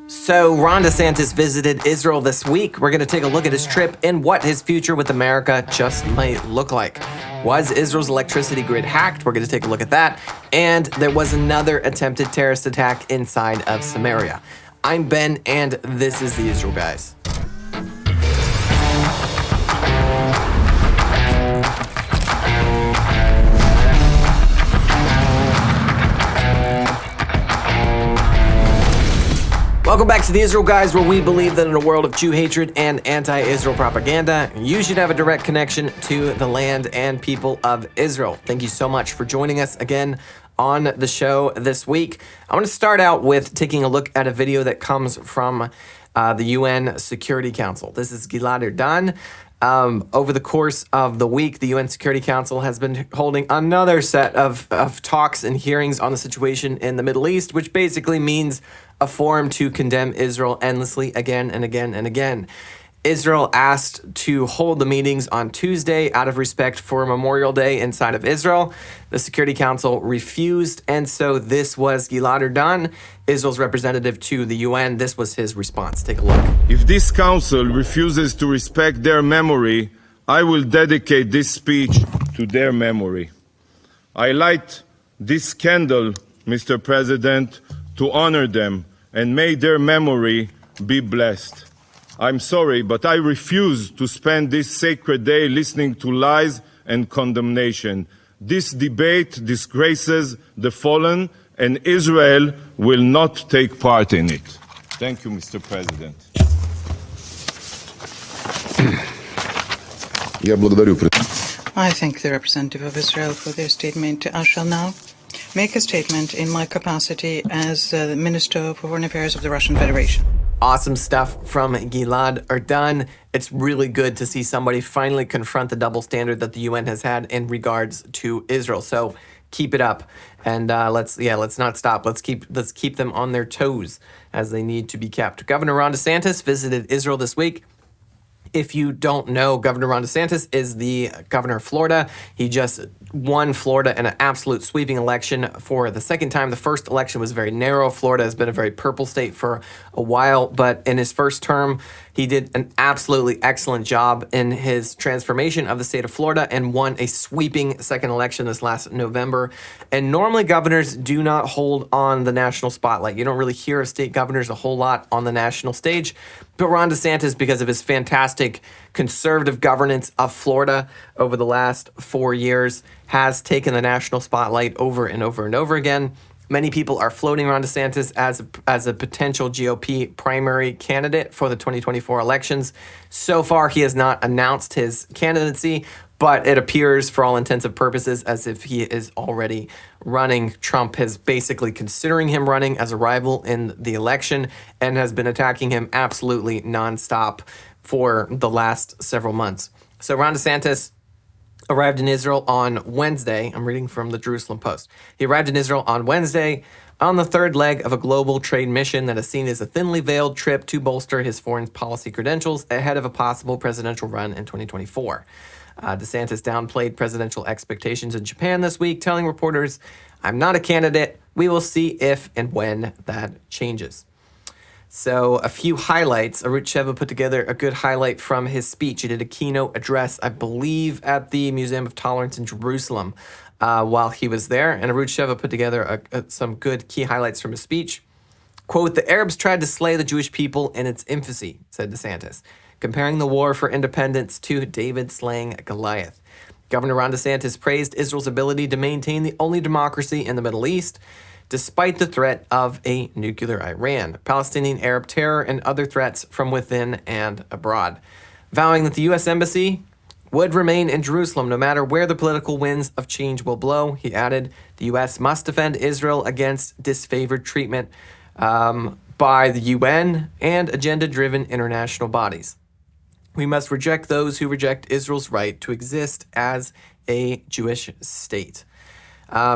So Ron DeSantis visited Israel this week. We're going to take a look at his trip and what his future with America just might look like. Was Israel's electricity grid hacked? We're going to take a look at that. And there was another attempted terrorist attack inside of Samaria. I'm Ben, and this is the Israel Guys. Welcome back to the Israel Guys, where we believe that in a world of Jew hatred and anti-Israel propaganda, you should have a direct connection to the land and people of Israel. Thank you so much for joining us again on the show this week. I want to start out with taking a look at a video that comes from the UN Security Council. This is Gilad Erdan. Over the course of the week, the UN Security Council has been holding another set of talks and hearings on the situation in the Middle East, which basically means a forum to condemn Israel endlessly again and again and again. Israel asked to hold the meetings on Tuesday out of respect for Memorial Day inside of Israel. The Security Council refused, and so this was Gilad Erdan, Israel's representative to the UN. This was his response. Take a look. If this council refuses to respect their memory, I will dedicate this speech to their memory. I light this candle, Mr. President, to honor them, and may their memory be blessed. I'm sorry, but I refuse to spend this sacred day listening to lies and condemnation. This debate disgraces the fallen, and Israel will not take part in it. Thank you, Mr. President. I thank the representative of Israel for their statement. I shall now make a statement in my capacity as the Minister for Foreign Affairs of the Russian Federation. Awesome stuff from Gilad Erdan. It's really good to see somebody finally confront the double standard that the UN has had in regards to Israel. So keep it up, and let's not stop. Let's keep them on their toes as they need to be kept. Governor Ron DeSantis visited Israel this week. If you don't know, Governor Ron DeSantis is the governor of Florida. He just won Florida in an absolute sweeping election for the second time. The first election was very narrow. Florida has been a very purple state for a while, but in his first term, he did an absolutely excellent job in his transformation of the state of Florida and won a sweeping second election this last November. And normally governors do not hold on the national spotlight. You don't really hear of state governors a whole lot on the national stage. But Ron DeSantis, because of his fantastic conservative governance of Florida over the last 4 years, has taken the national spotlight over and over and over again. Many people are floating Ron DeSantis as a potential GOP primary candidate for the 2024 elections. So far, he has not announced his candidacy, but it appears, for all intents and purposes, as if he is already running. Trump is basically considering him running as a rival in the election and has been attacking him absolutely nonstop for the last several months. So Ron DeSantis arrived in Israel on Wednesday. I'm reading from the Jerusalem Post. He arrived in Israel on Wednesday on the third leg of a global trade mission that is seen as a thinly veiled trip to bolster his foreign policy credentials ahead of a possible presidential run in 2024. DeSantis downplayed presidential expectations in Japan this week, telling reporters, "I'm not a candidate. We will see if and when that changes." So a few highlights. Arut Sheva put together a good highlight from his speech. He did a keynote address, I believe, at the Museum of Tolerance in Jerusalem while he was there. And Arut Sheva put together some good key highlights from his speech. Quote, "The Arabs tried to slay the Jewish people in its infancy," said DeSantis, comparing the war for independence to David slaying Goliath. Governor Ron DeSantis praised Israel's ability to maintain the only democracy in the Middle East, despite the threat of a nuclear Iran, Palestinian Arab terror, and other threats from within and abroad. Vowing that the U.S. Embassy would remain in Jerusalem no matter where the political winds of change will blow, he added, the U.S. must defend Israel against disfavored treatment by the UN and agenda-driven international bodies. We must reject those who reject Israel's right to exist as a Jewish state.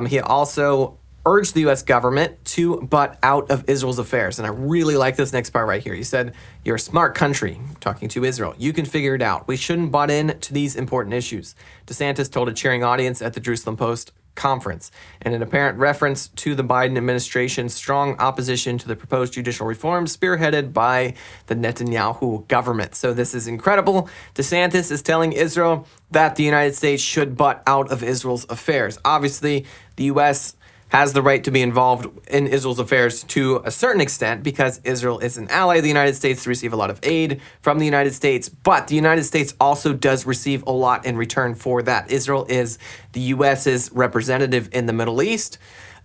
He also urged the U.S. government to butt out of Israel's affairs. And I really like this next part right here. He said, "You're a smart country," talking to Israel. "You can figure it out. We shouldn't butt in to these important issues." DeSantis told a cheering audience at the Jerusalem Post conference, in an apparent reference to the Biden administration's strong opposition to the proposed judicial reforms spearheaded by the Netanyahu government. So this is incredible. DeSantis is telling Israel that the United States should butt out of Israel's affairs. Obviously, the U.S. has the right to be involved in Israel's affairs to a certain extent because Israel is an ally of the United States to receive a lot of aid from the United States. But the United States also does receive a lot in return for that. Israel is the U.S.'s representative in the Middle East.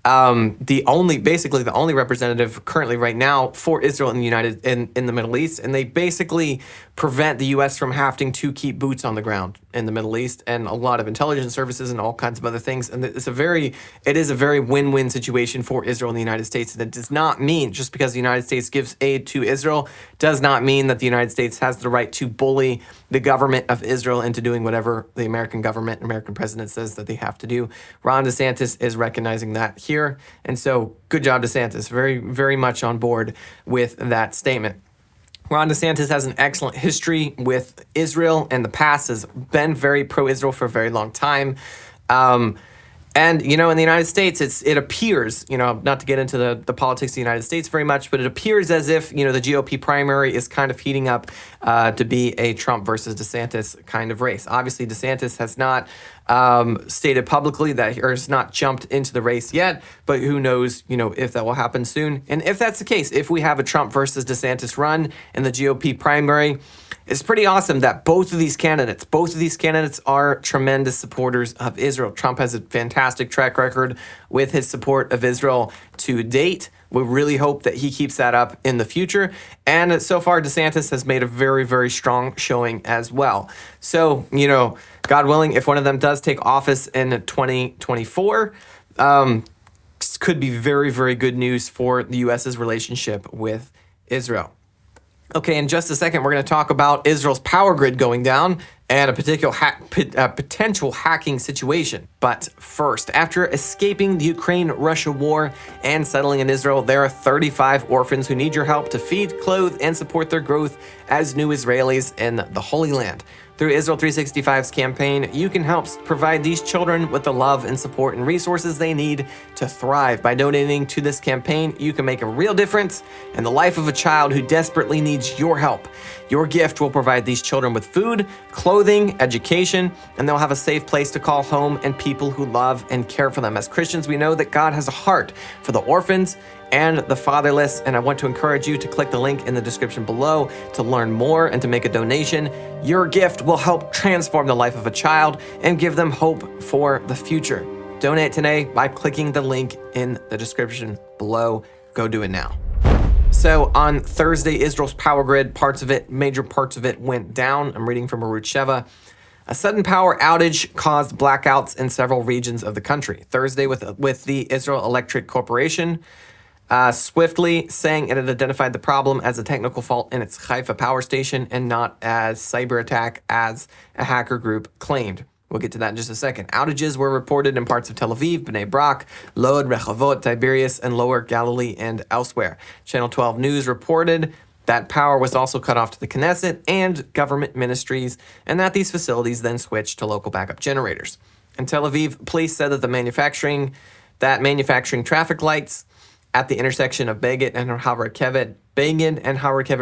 The only representative currently right now for Israel in the Middle East, and they basically prevent the U.S. from having to keep boots on the ground in the Middle East and a lot of intelligence services and all kinds of other things. And it is a very win-win situation for Israel and the United States. And it does not mean, just because the United States gives aid to Israel, does not mean that the United States has the right to bully the government of Israel into doing whatever the American government, American president says that they have to do. Ron DeSantis is recognizing that here. And so good job, DeSantis. Very, very much on board with that statement. Ron DeSantis has an excellent history with Israel and the past has been very pro-Israel for a very long time. And, in the United States, it appears, not to get into the politics of the United States very much, but it appears as if, the GOP primary is kind of heating up to be a Trump versus DeSantis kind of race. Obviously, DeSantis has not stated publicly that, or has not jumped into the race yet, but who knows, if that will happen soon. And if that's the case, if we have a Trump versus DeSantis run in the GOP primary, it's pretty awesome that both of these candidates are tremendous supporters of Israel. Trump has a fantastic track record with his support of Israel to date. We really hope that he keeps that up in the future. And so far, DeSantis has made a very, very strong showing as well. So, God willing, if one of them does take office in 2024, this could be very, very good news for the U.S.'s relationship with Israel. Okay, in just a second, we're going to talk about Israel's power grid going down and a potential hacking situation. But first, after escaping the Ukraine-Russia war and settling in Israel, there are 35 orphans who need your help to feed, clothe, and support their growth as new Israelis in the Holy Land. Through Israel 365's campaign, you can help provide these children with the love and support and resources they need to thrive. By donating to this campaign, you can make a real difference in the life of a child who desperately needs your help. Your gift will provide these children with food, clothing, education, and they'll have a safe place to call home and people who love and care for them. As Christians, we know that God has a heart for the orphans and the fatherless, and I want to encourage you to click the link in the description below to learn more and to make a donation. Your gift will help transform the life of a child and give them hope for the future. Donate today by clicking the link in the description below. Go do it now. So on Thursday, Israel's power grid, major parts of it went down. I'm reading from Arut Sheva. A sudden power outage caused blackouts in several regions of the country. Thursday, with the Israel Electric Corporation swiftly saying it had identified the problem as a technical fault in its Haifa power station and not as cyber attack as a hacker group claimed. We'll get to that in just a second. Outages were reported in parts of Tel Aviv, Bnei Brak, Lod, Rehovot, Tiberias, and Lower Galilee and elsewhere. Channel 12 News reported that power was also cut off to the Knesset and government ministries, and that these facilities then switched to local backup generators. In Tel Aviv, police said that manufacturing traffic lights at the intersection of Begin and HaRakevet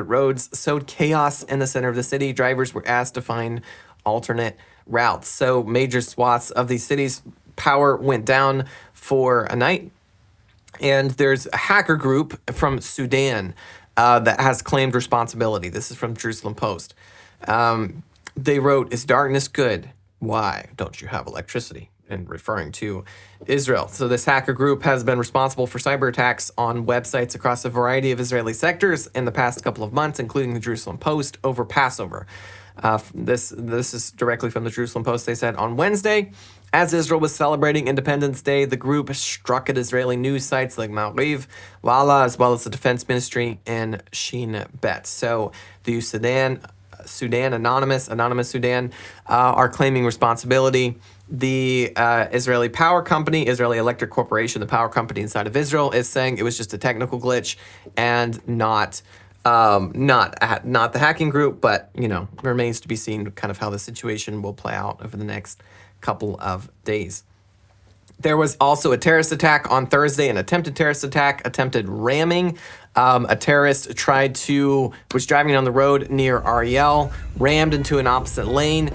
roads sowed chaos in the center of the city. Drivers were asked to find alternate routes. So major swaths of these cities, power went down for a night. And there's a hacker group from Sudan that has claimed responsibility. This is from Jerusalem Post. They wrote, "Is darkness good? Why don't you have electricity?" And referring to Israel. So this hacker group has been responsible for cyber attacks on websites across a variety of Israeli sectors in the past couple of months, including the Jerusalem Post over Passover. This is directly from the Jerusalem Post. They said, on Wednesday, as Israel was celebrating Independence Day, the group struck at Israeli news sites like Ma'ariv, Walla, as well as the Defense Ministry and Shin Bet. So the Sudan Anonymous Sudan are claiming responsibility. The Israeli power company, Israeli Electric Corporation, the power company inside of Israel, is saying it was just a technical glitch and not the hacking group, but remains to be seen kind of how the situation will play out over the next couple of days. There was also a terrorist attack on Thursday, an attempted terrorist attack, attempted ramming. A terrorist was driving on the road near Ariel, rammed into an opposite lane,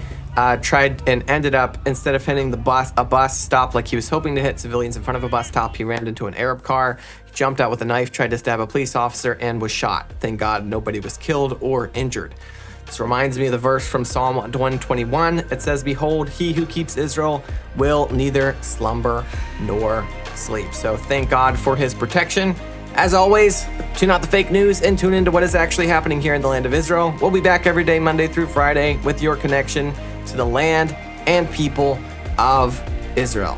tried and ended up, instead of hitting a bus stop like he was hoping to hit civilians in front of a bus stop, he rammed into an Arab car, jumped out with a knife, tried to stab a police officer, and was shot. Thank God nobody was killed or injured. This reminds me of the verse from Psalm 121. It says, "Behold, he who keeps Israel will neither slumber nor sleep." So thank God for his protection. As always, tune out the fake news and tune into what is actually happening here in the land of Israel. We'll be back every day, Monday through Friday, with your connection to the land and people of Israel.